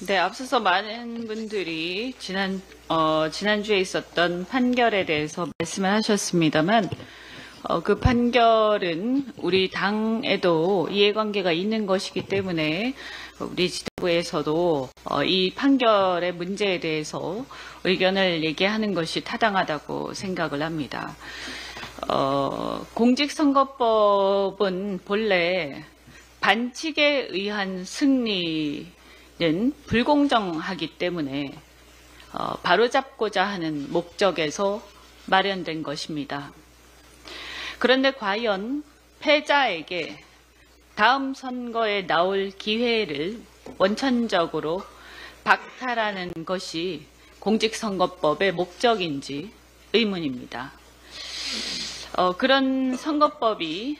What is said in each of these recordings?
네, 앞서서 많은 분들이 지난주에 있었던 판결에 대해서 말씀을 하셨습니다만, 그 판결은 우리 당에도 이해관계가 있는 것이기 때문에 우리 지도부에서도 이 판결의 문제에 대해서 의견을 얘기하는 것이 타당하다고 생각을 합니다. 공직선거법은 본래 반칙에 의한 승리는 불공정하기 때문에 바로잡고자 하는 목적에서 마련된 것입니다. 그런데 과연 패자에게 다음 선거에 나올 기회를 원천적으로 박탈하는 것이 공직선거법의 목적인지 의문입니다. 그런 선거법의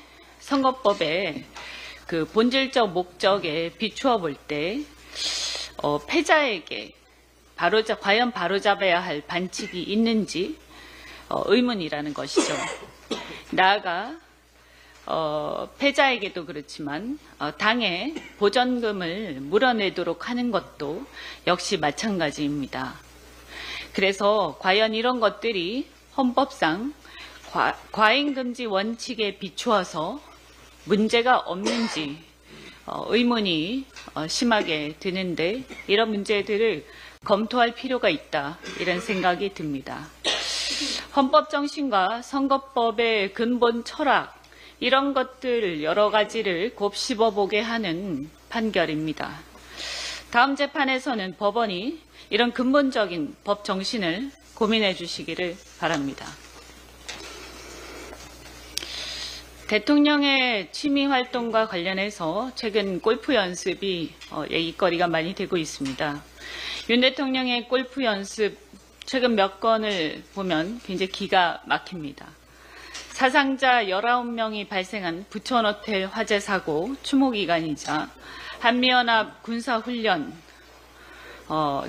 그 본질적 목적에 비추어 볼 때 패자에게 과연 바로잡아야 할 반칙이 있는지 의문이라는 것이죠. 나아가 패자에게도 그렇지만 당에 보전금을 물어내도록 하는 것도 역시 마찬가지입니다. 그래서 과연 이런 것들이 헌법상 과잉금지 원칙에 비추어서 문제가 없는지 의문이 심하게 드는데, 이런 문제들을 검토할 필요가 있다, 이런 생각이 듭니다. 헌법 정신과 선거법의 근본 철학, 이런 것들 여러 가지를 곱씹어 보게 하는 판결입니다. 다음 재판에서는 법원이 이런 근본적인 법 정신을 고민해 주시기를 바랍니다. 대통령의 취미 활동과 관련해서 최근 골프 연습이 얘기거리가 많이 되고 있습니다. 윤 대통령의 골프 연습 최근 몇 건을 보면 굉장히 기가 막힙니다. 사상자 19명이 발생한 부천호텔 화재 사고 추모 기간이자 한미연합 군사훈련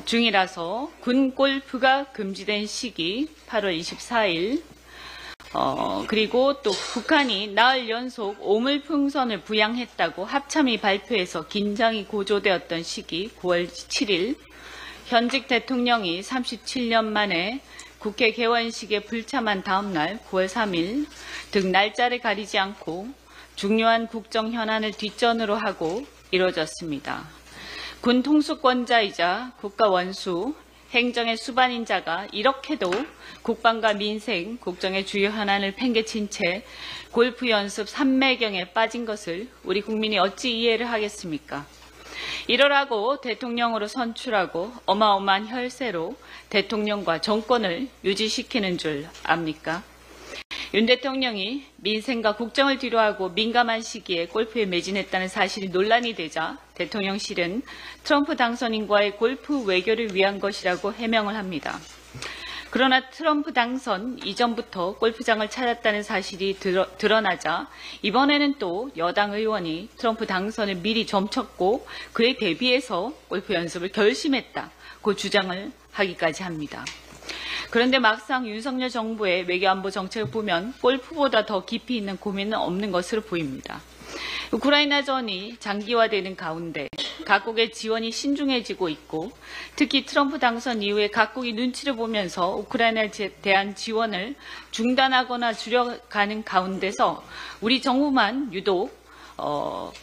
중이라서 군 골프가 금지된 시기 8월 24일, 그리고 또 북한이 나흘 연속 오물풍선을 부양했다고 합참이 발표해서 긴장이 고조되었던 시기 9월 7일, 현직 대통령이 37년 만에 국회 개원식에 불참한 다음 날 9월 3일 등 날짜를 가리지 않고 중요한 국정 현안을 뒷전으로 하고 이루어졌습니다. 군 통수권자이자 국가 원수, 행정의 수반인자가 이렇게도 국방과 민생, 국정의 주요 현안을 팽개친 채 골프 연습 삼매경에 빠진 것을 우리 국민이 어찌 이해를 하겠습니까? 이러라고 대통령으로 선출하고 어마어마한 혈세로 대통령과 정권을 유지시키는 줄 압니까? 윤 대통령이 민생과 국정을 뒤로하고 민감한 시기에 골프에 매진했다는 사실이 논란이 되자 대통령실은 트럼프 당선인과의 골프 외교를 위한 것이라고 해명을 합니다. 그러나 트럼프 당선 이전부터 골프장을 찾았다는 사실이 드러나자 이번에는 또 여당 의원이 트럼프 당선을 미리 점쳤고 그에 대비해서 골프 연습을 결심했다고 주장을 하기까지 합니다. 그런데 막상 윤석열 정부의 외교안보 정책을 보면 골프보다 더 깊이 있는 고민은 없는 것으로 보입니다. 우크라이나전이 장기화되는 가운데 각국의 지원이 신중해지고 있고, 특히 트럼프 당선 이후에 각국이 눈치를 보면서 우크라이나에 대한 지원을 중단하거나 줄여가는 가운데서 우리 정부만 유독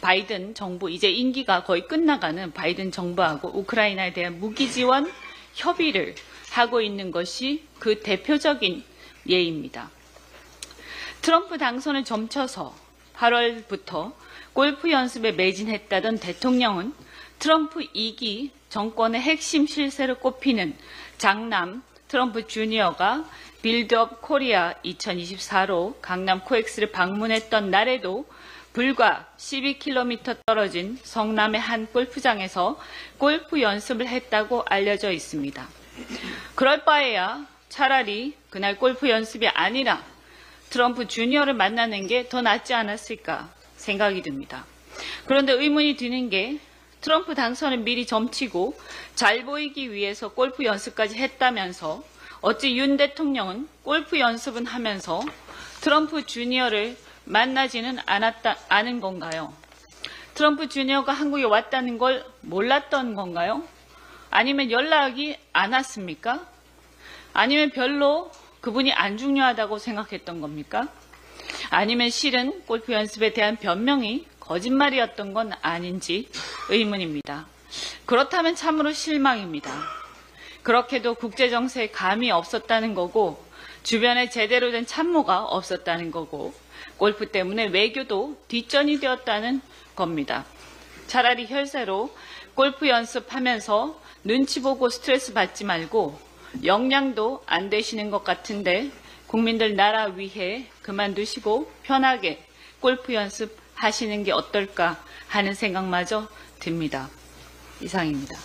바이든 정부, 이제 임기가 거의 끝나가는 바이든 정부하고 우크라이나에 대한 무기 지원 협의를 하고 있는 것이 그 대표적인 예입니다. 트럼프 당선을 점쳐서 8월부터 골프 연습에 매진했다던 대통령은 트럼프 2기 정권의 핵심 실세로 꼽히는 장남 트럼프 주니어가 빌드업 코리아 2024로 강남 코엑스를 방문했던 날에도 불과 12km 떨어진 성남의 한 골프장에서 골프 연습을 했다고 알려져 있습니다. 그럴 바에야 차라리 그날 골프 연습이 아니라 트럼프 주니어를 만나는 게 더 낫지 않았을까 생각이 듭니다. 그런데 의문이 드는 게 트럼프 당선을 미리 점치고 잘 보이기 위해서 골프 연습까지 했다면서 어찌 윤 대통령은 골프 연습은 하면서 트럼프 주니어를 만나지는 않은 건가요? 트럼프 주니어가 한국에 왔다는 걸 몰랐던 건가요? 아니면 연락이 안 왔습니까? 아니면 별로 그분이 안 중요하다고 생각했던 겁니까? 아니면 실은 골프 연습에 대한 변명이 거짓말이었던 건 아닌지 의문입니다. 그렇다면 참으로 실망입니다. 그렇게도 국제정세에 감이 없었다는 거고 주변에 제대로 된 참모가 없었다는 거고 골프 때문에 외교도 뒷전이 되었다는 겁니다. 차라리 혈세로 골프 연습하면서 눈치 보고 스트레스 받지 말고 역량도 안 되시는 것 같은데 국민들 나라 위해 그만두시고 편하게 골프 연습하시는 게 어떨까 하는 생각마저 듭니다. 이상입니다.